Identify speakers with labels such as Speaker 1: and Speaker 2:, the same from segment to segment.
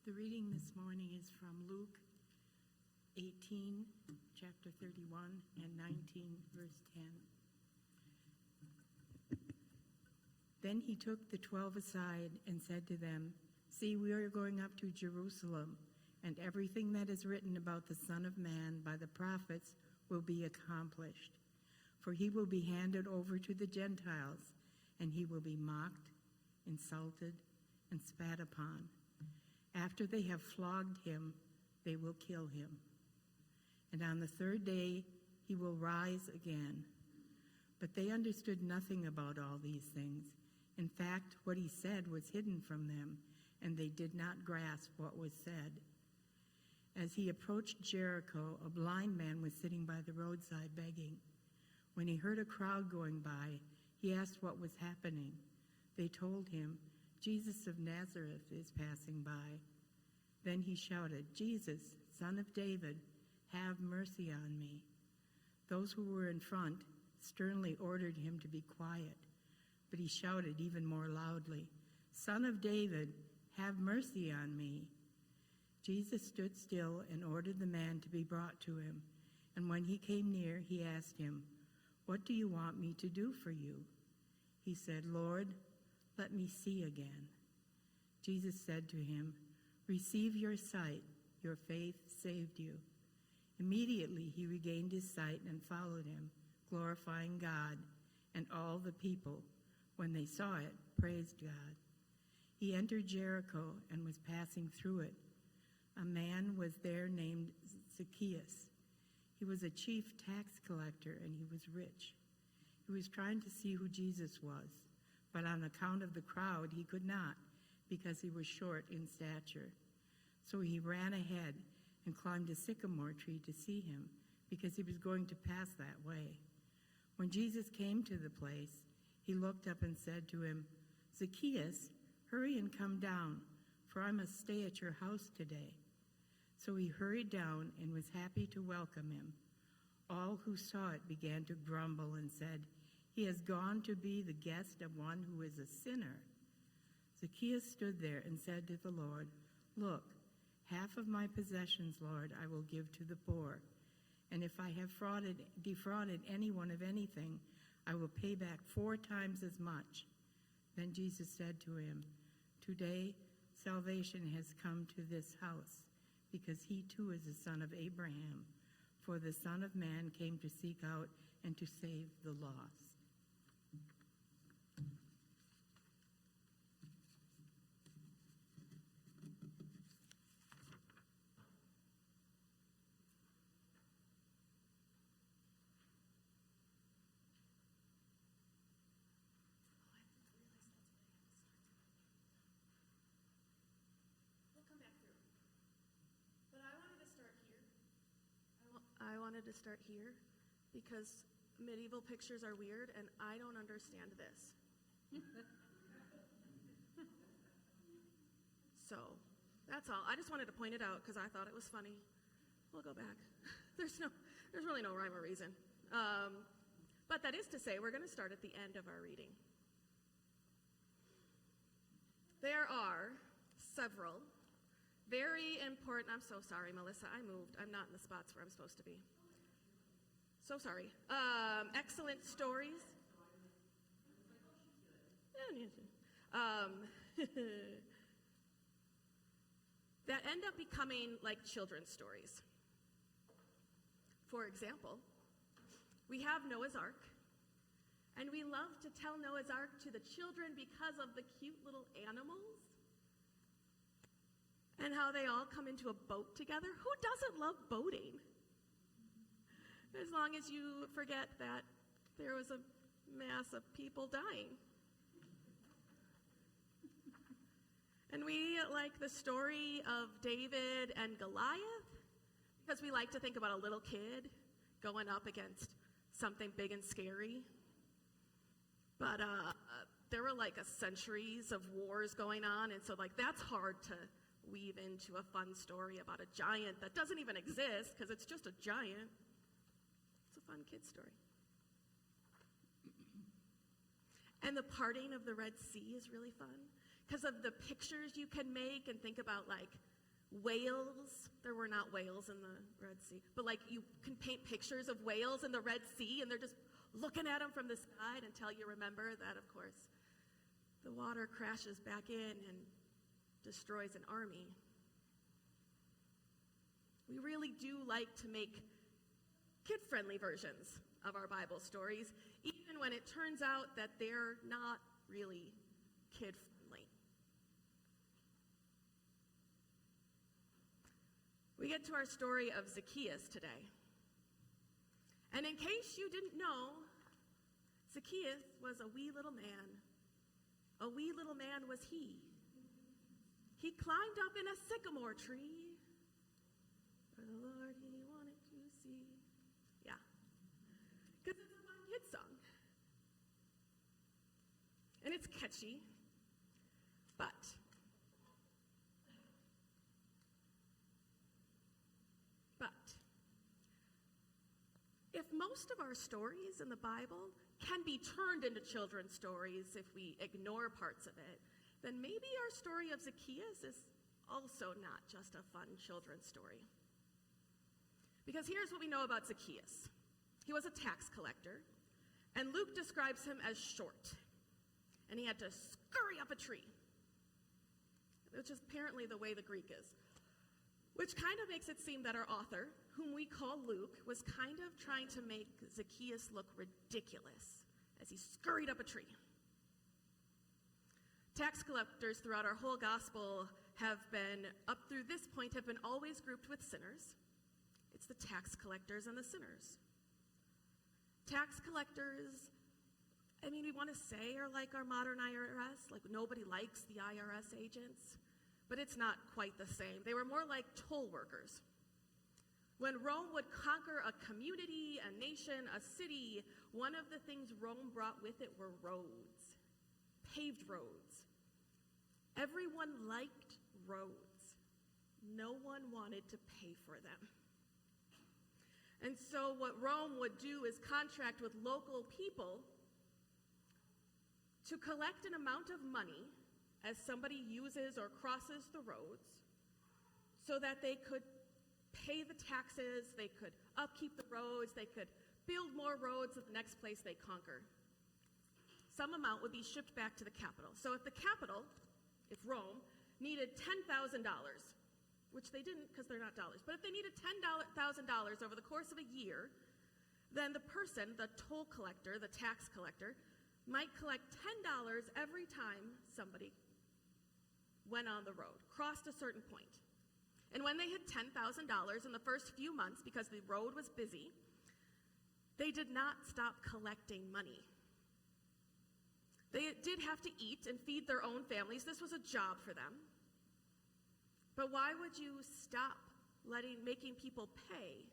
Speaker 1: The reading this morning is from Luke 18, chapter 31, and 19, verse 10. Then he took the 12 aside and said to them, "See, we are going up to Jerusalem, and everything that is written about the Son of Man by the prophets will be accomplished. For he will be handed over to the Gentiles, and he will be mocked, insulted, and spat upon. After they have flogged him, they will kill him. And on the third day he will rise again." But they understood nothing about all these things. In fact, what he said was hidden from them, and they did not grasp what was said. As he approached Jericho, a blind man was sitting by the roadside begging. When he heard a crowd going by, he asked what was happening. They told him, "Jesus of Nazareth is passing by." Then he shouted, "Jesus, Son of David, have mercy on me." Those who were in front sternly ordered him to be quiet, but he shouted even more loudly, "Son of David, have mercy on me." Jesus stood still and ordered the man to be brought to him. And when he came near, he asked him, "What do you want me to do for you?" He said, "Lord, let me see again." Jesus said to him, "Receive your sight. Your faith saved you." Immediately he regained his sight and followed him, glorifying God, and all the people, when they saw it, praised God. He entered Jericho and was passing through it. A man was there named Zaccaeus. He was a chief tax collector, and he was rich. He was trying to see who Jesus was, but on account of the crowd he could not, because he was short in stature. So he ran ahead and climbed a sycamore tree to see him, because he was going to pass that way. When Jesus came to the place, he looked up and said to him, "Zaccaeus, hurry and come down, for I must stay at your house today." So he hurried down and was happy to welcome him. All who saw it began to grumble and said, "He has gone to be the guest of one who is a sinner." Zaccaeus stood there and said to the Lord, "Look, half of my possessions, Lord, I will give to the poor. And if I have defrauded anyone of anything, I will pay back 4 times as much." Then Jesus said to him, "Today salvation has come to this house, because he too is a son of Abraham. For the Son of Man came to seek out and to save the lost."
Speaker 2: I wanted to start here because medieval pictures are weird and I don't understand this. So that's all. I just wanted to point it out because I thought it was funny. We'll go back. There's really no rhyme or reason. But that is to say, we're going to start at the end of our reading. There are several very important, I'm so sorry, Melissa, I moved. I'm not in the spots where I'm supposed to be. So sorry. Excellent stories. That end up becoming like children's stories. For example, we have Noah's Ark, and we love to tell Noah's Ark to the children because of the cute little animals and how they all come into a boat together. Who doesn't love boating? As long as you forget that there was a mass of people dying. And we like the story of David and Goliath because we like to think about a little kid going up against something big and scary. But there were like centuries of wars going on, and so that's hard to weave into a fun story about a giant that doesn't even exist because it's just a giant. It's a fun kid story. And the parting of the Red Sea is really fun because of the pictures you can make and think about whales. There were not whales in the Red Sea, but like you can paint pictures of whales in the Red Sea, and they're just looking at them from the side until you remember that, of course, the water crashes back in and destroys an army. We really do like to make kid-friendly versions of our Bible stories, even when it turns out that they're not really kid-friendly. We get to our story of Zaccaeus today. And in case you didn't know, Zaccaeus was a wee little man. A wee little man was he. He climbed up in a sycamore tree for the Lord he wanted to see. Yeah. Because it's a fun kid song. And it's catchy. But if most of our stories in the Bible can be turned into children's stories if we ignore parts of it, then maybe our story of Zaccaeus is also not just a fun children's story. Because here's what we know about Zaccaeus. He was a tax collector, and Luke describes him as short, and he had to scurry up a tree, which is apparently the way the Greek is. Which kind of makes it seem that our author, whom we call Luke, was kind of trying to make Zaccaeus look ridiculous as he scurried up a tree. Tax collectors throughout our whole gospel have been, up through this point, have been always grouped with sinners. It's the tax collectors and the sinners. Tax collectors, we want to say are like our modern IRS, like nobody likes the IRS agents. But it's not quite the same. They were more like toll workers. When Rome would conquer a community, a nation, a city, one of the things Rome brought with it were roads, paved roads. Everyone liked roads. No one wanted to pay for them. And so what Rome would do is contract with local people to collect an amount of money as somebody uses or crosses the roads so that they could pay the taxes, they could upkeep the roads, they could build more roads at the next place they conquer. Some amount would be shipped back to the capital. So if the capital, if Rome, needed $10,000, which they didn't because they're not dollars, but if they needed $10,000 over the course of a year, then the person, the toll collector, the tax collector, might collect $10 every time somebody went on the road, crossed a certain point. And when they hit $10,000 in the first few months, because the road was busy, they did not stop collecting money. They did have to eat and feed their own families. This was a job for them. But why would you stop making people pay?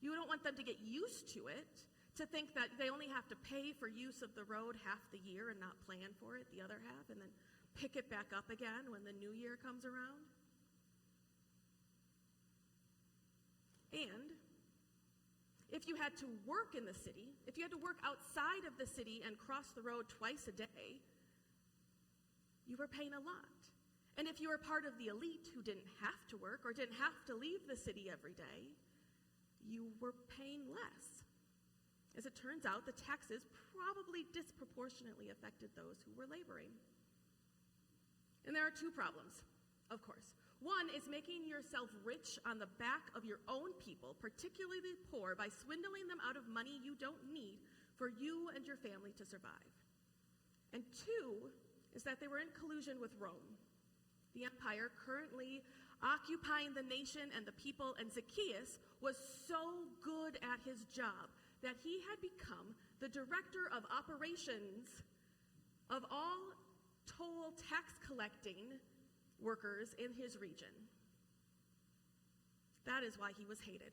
Speaker 2: You don't want them to get used to it, to think that they only have to pay for use of the road half the year and not plan for it the other half, and then pick it back up again when the new year comes around. And if you had to work in the city, if you had to work outside of the city and cross the road twice a day, you were paying a lot. And if you were part of the elite who didn't have to work or didn't have to leave the city every day, you were paying less. As it turns out, the taxes probably disproportionately affected those who were laboring. And there are two problems, of course. One is making yourself rich on the back of your own people, particularly the poor, by swindling them out of money you don't need for you and your family to survive. And two is that they were in collusion with Rome, the empire currently occupying the nation and the people, and Zaccaeus was so good at his job that he had become the director of operations of all toll tax collecting workers in his region. That is why he was hated.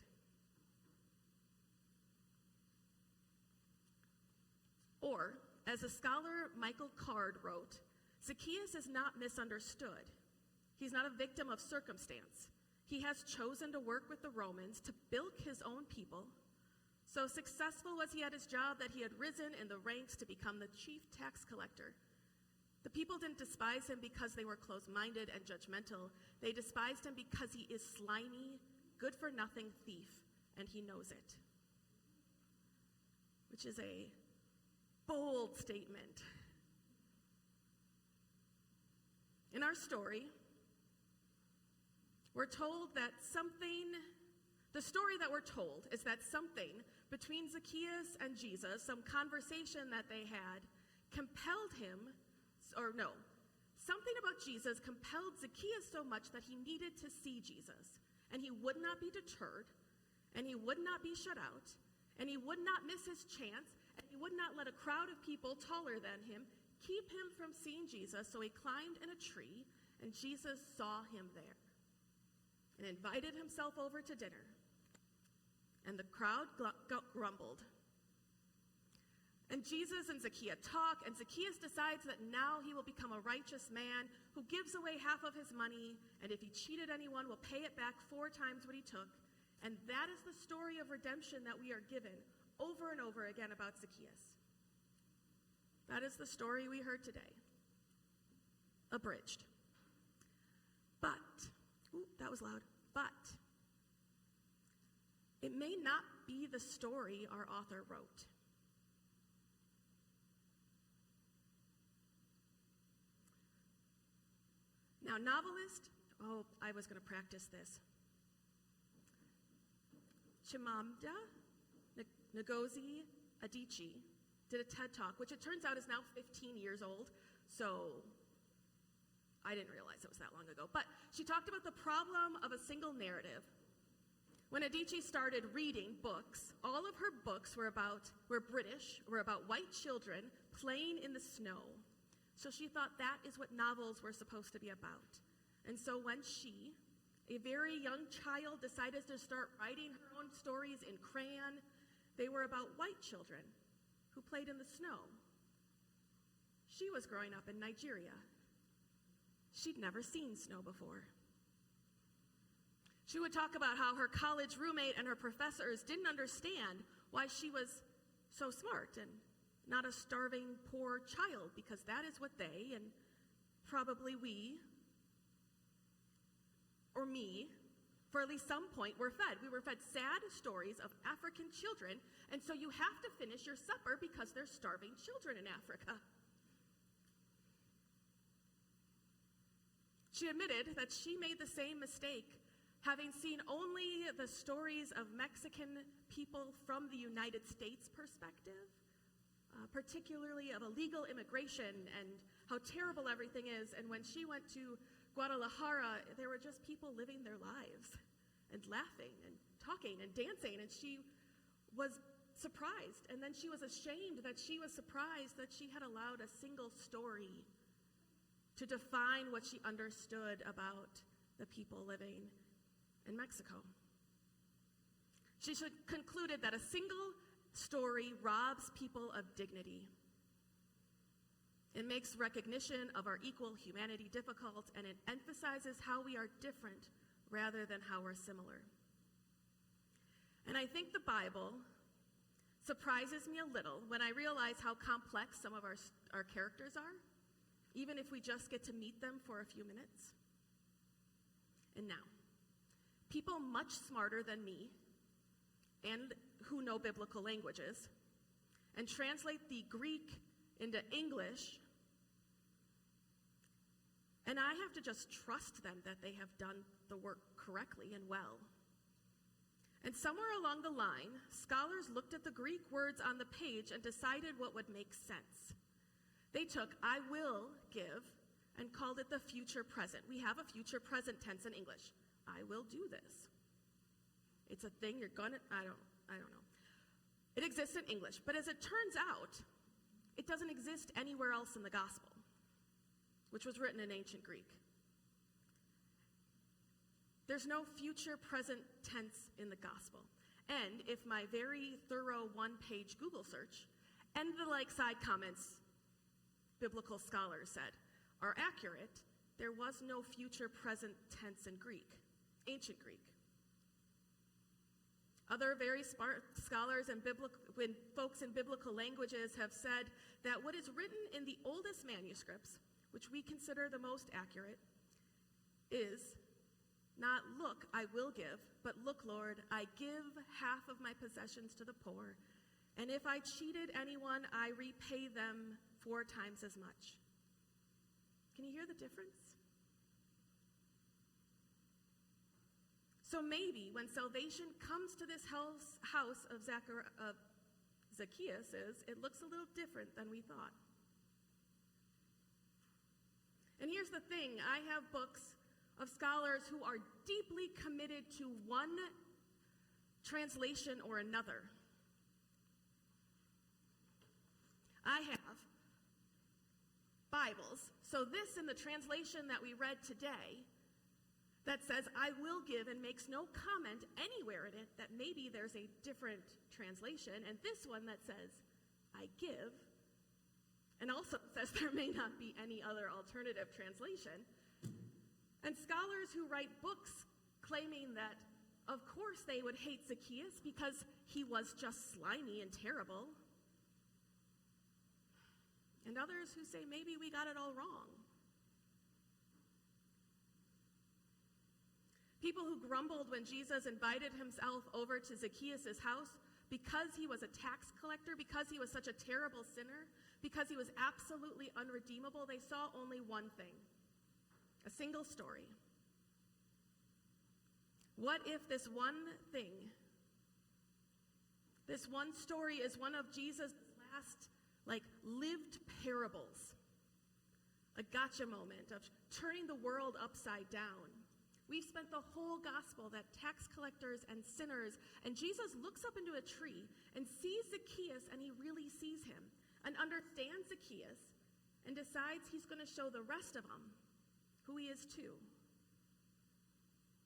Speaker 2: Or, as the scholar Michael Card wrote, Zaccaeus is not misunderstood. He's not a victim of circumstance. He has chosen to work with the Romans to bilk his own people. So successful was he at his job that he had risen in the ranks to become the chief tax collector. The people didn't despise him because they were closed-minded and judgmental. They despised him because he is slimy, good-for-nothing thief, and he knows it. Which is a bold statement. In our story, we're told that the story that we're told is that something between Zaccaeus and Jesus, some conversation that they had, something about Jesus compelled Zaccaeus so much that he needed to see Jesus. And he would not be deterred, and he would not be shut out, and he would not miss his chance, and he would not let a crowd of people taller than him keep him from seeing Jesus. So he climbed in a tree, and Jesus saw him there and invited himself over to dinner. And the crowd grumbled. And Jesus and Zaccaeus talk, and Zaccaeus decides that now he will become a righteous man who gives away half of his money, and if he cheated anyone, will pay it back 4 times what he took. And that is the story of redemption that we are given over and over again about Zaccaeus. That is the story we heard today, abridged. That was loud. But it may not be the story our author wrote. Now, novelist, I was going to practice this. Chimamanda Ngozi Adichie did a TED Talk, which it turns out is now 15 years old, so I didn't realize it was that long ago. But she talked about the problem of a single narrative. When Adichie started reading books, all of her books were about white children playing in the snow. So she thought that is what novels were supposed to be about. And so when she, a very young child, decided to start writing her own stories in crayon, they were about white children who played in the snow. She was growing up in Nigeria. She'd never seen snow before. She would talk about how her college roommate and her professors didn't understand why she was so smart and not a starving, poor child, because that is what they, and probably we, or me, for at least some point, were fed. We were fed sad stories of African children, and so you have to finish your supper because there's starving children in Africa. She admitted that she made the same mistake, having seen only the stories of Mexican people from the United States perspective, particularly of illegal immigration and how terrible everything is. And when she went to Guadalajara, there were just people living their lives and laughing and talking and dancing, and she was surprised. And then she was ashamed that she was surprised that she had allowed a single story to define what she understood about the people living in Mexico. She concluded that a single story robs people of dignity. It makes recognition of our equal humanity difficult, and it emphasizes how we are different rather than how we're similar. And I think the Bible surprises me a little when I realize how complex some of our characters are, even if we just get to meet them for a few minutes. And now, people much smarter than me and who know biblical languages and translate the Greek into English, and I have to just trust them that they have done the work correctly and well. And somewhere along the line, scholars looked at the Greek words on the page and decided what would make sense. They took "I will give" and called it the future present. We have a future present tense in English. I will do this. It's a thing you're gonna, I don't know. It exists in English, but as it turns out, it doesn't exist anywhere else in the gospel, which was written in ancient Greek. There's no future present tense in the gospel. And if my very thorough one-page Google search and the side comments biblical scholars said are accurate, there was no future present tense in Greek, ancient Greek. Other very smart scholars and folks in biblical languages have said that what is written in the oldest manuscripts which we consider the most accurate, is not, "Look, I will give," but, "Look, Lord, I give half of my possessions to the poor, and if I cheated anyone, I repay them 4 times as much." Can you hear the difference? So maybe when salvation comes to this house of Zaccaeus, it looks a little different than we thought. And here's the thing, I have books of scholars who are deeply committed to one translation or another. I have Bibles, so this in the translation that we read today, that says, "I will give," and makes no comment anywhere in it that maybe there's a different translation, and this one that says, "I give," and also says there may not be any other alternative translation. And scholars who write books claiming that, of course, they would hate Zaccaeus because he was just slimy and terrible. And others who say maybe we got it all wrong. People who grumbled when Jesus invited himself over to Zaccaeus' house because he was a tax collector, because he was such a terrible sinner, because he was absolutely unredeemable, they saw only one thing, a single story. What if this one thing, this one story is one of Jesus' last, lived parables, a gotcha moment of turning the world upside down? We've spent the whole gospel that tax collectors and sinners, and Jesus looks up into a tree and sees Zaccaeus, and he really sees him, and understands Zaccaeus, and decides he's going to show the rest of them who he is too.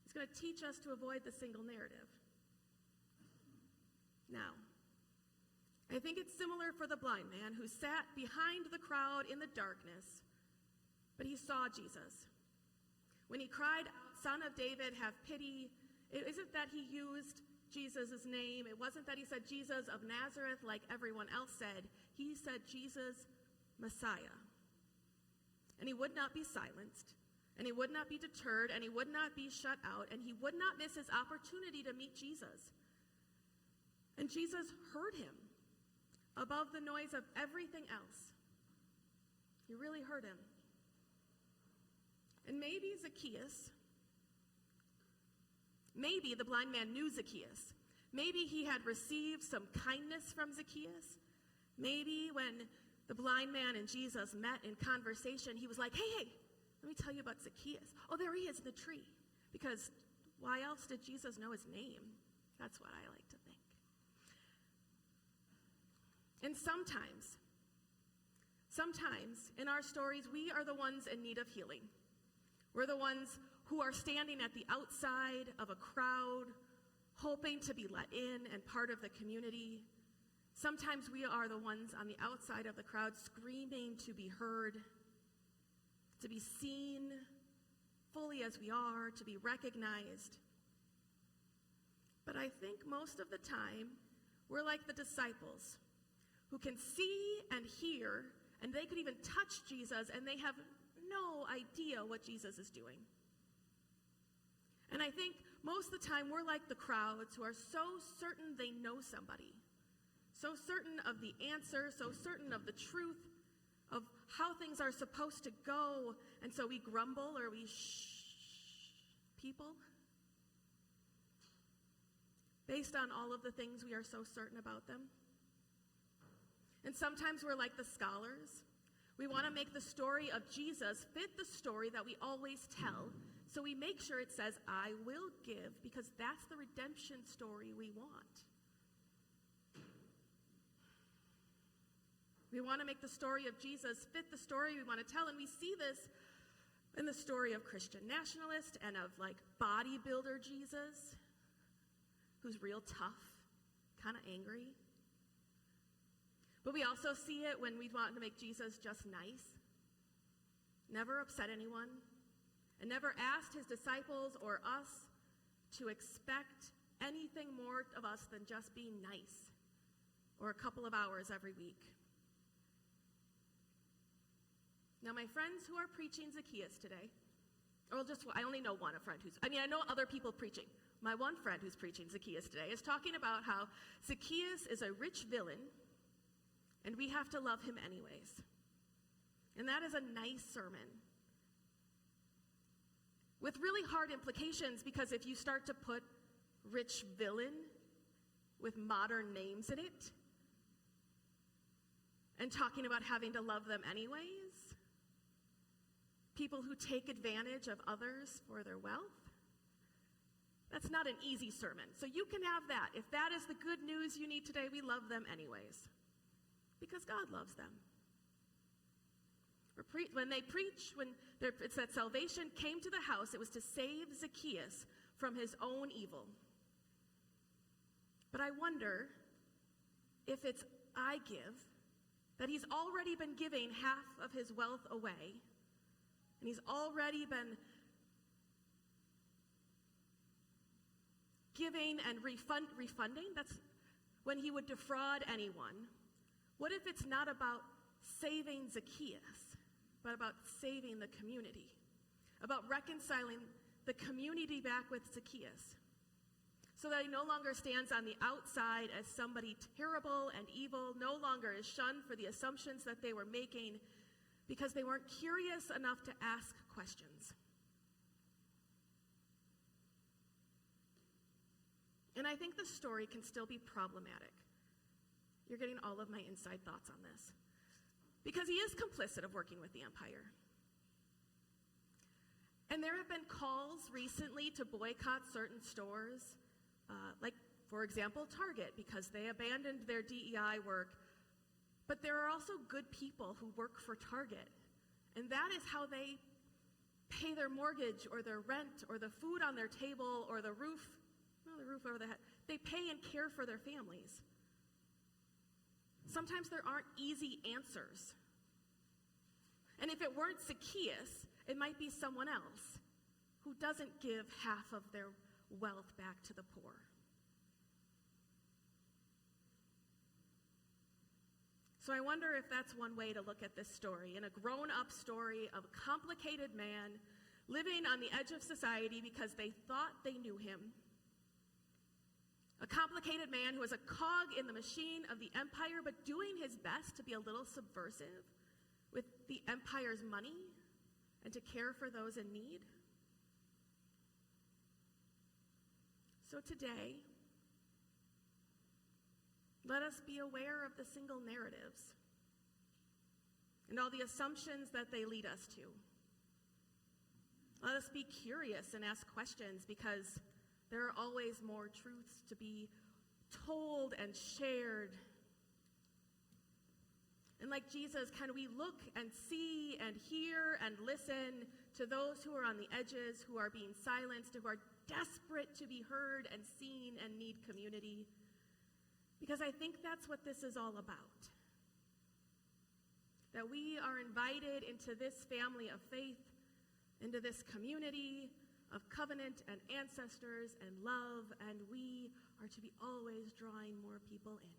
Speaker 2: He's going to teach us to avoid the single narrative. Now, I think it's similar for the blind man who sat behind the crowd in the darkness, but he saw Jesus. When he cried out, "Son of David, have pity," it isn't that he used Jesus' name. It wasn't that he said Jesus of Nazareth like everyone else said. He said Jesus, Messiah. And he would not be silenced, and he would not be deterred, and he would not be shut out, and he would not miss his opportunity to meet Jesus. And Jesus heard him above the noise of everything else. He really heard him. And maybe the blind man knew Zaccaeus. Maybe he had received some kindness from Zaccaeus. Maybe when the blind man and Jesus met in conversation, he was like, hey, let me tell you about Zaccaeus. Oh, there he is in the tree. Because why else did Jesus know his name? That's what I like to think. And sometimes in our stories, we are the ones in need of healing. We're the ones who are standing at the outside of a crowd, hoping to be let in and part of the community. Sometimes we are the ones on the outside of the crowd screaming to be heard, to be seen fully as we are, to be recognized. But I think most of the time, we're like the disciples who can see and hear, and they could even touch Jesus, and they have no idea what Jesus is doing. And I think most of the time we're like the crowds who are so certain they know somebody, so certain of the answer, so certain of the truth, of how things are supposed to go, and so we grumble or we people based on all of the things we are so certain about them. And sometimes we're like the scholars. We want to make the story of Jesus fit the story that we always tell, so we make sure it says, "I will give," because that's the redemption story we want. We want to make the story of Jesus fit the story we want to tell, and we see this in the story of Christian nationalist and of bodybuilder Jesus, who's real tough, kind of angry. But we also see it when we want to make Jesus just nice, never upset anyone, and never asked his disciples or us to expect anything more of us than just being nice or a couple of hours every week. Now, my friends who are preaching Zaccaeus today, I only know one friend I know other people preaching. My one friend who's preaching Zaccaeus today is talking about how Zaccaeus is a rich villain, and we have to love him anyways. And that is a nice sermon with really hard implications, because if you start to put rich villain with modern names in it and talking about having to love them anyways, people who take advantage of others for their wealth, that's not an easy sermon. So you can have that. If that is the good news you need today, we love them anyways, because God loves them. When they preach, it's that salvation came to the house, it was to save Zaccaeus from his own evil. But I wonder if it's I give, that he's already been giving half of his wealth away, and he's already been giving and refunding. That's when he would defraud anyone. What if it's not about saving Zaccaeus, but about saving the community, about reconciling the community back with Zaccaeus, so that he no longer stands on the outside as somebody terrible and evil, no longer is shunned for the assumptions that they were making because they weren't curious enough to ask questions. And I think the story can still be problematic. You're getting all of my inside thoughts on this. Because he is complicit of working with the empire. And there have been calls recently to boycott certain stores, like, for example, Target, because they abandoned their DEI work. But there are also good people who work for Target, and that is how they pay their mortgage or their rent or the food on their table or the roof over their head. They pay and care for their families. Sometimes there aren't easy answers. And if it weren't Zaccaeus, it might be someone else who doesn't give half of their wealth back to the poor. So I wonder if that's one way to look at this story, in a grown-up story of a complicated man living on the edge of society because they thought they knew him. A complicated man who was a cog in the machine of the empire, but doing his best to be a little subversive with the empire's money and to care for those in need. So today, let us be aware of the single narratives and all the assumptions that they lead us to. Let us be curious and ask questions, because there are always more truths to be told and shared. And like Jesus, can we look and see and hear and listen to those who are on the edges, who are being silenced, who are desperate to be heard and seen and need community? Because I think that's what this is all about. That we are invited into this family of faith, into this community of covenant and ancestors and love, and we are to be always drawing more people in.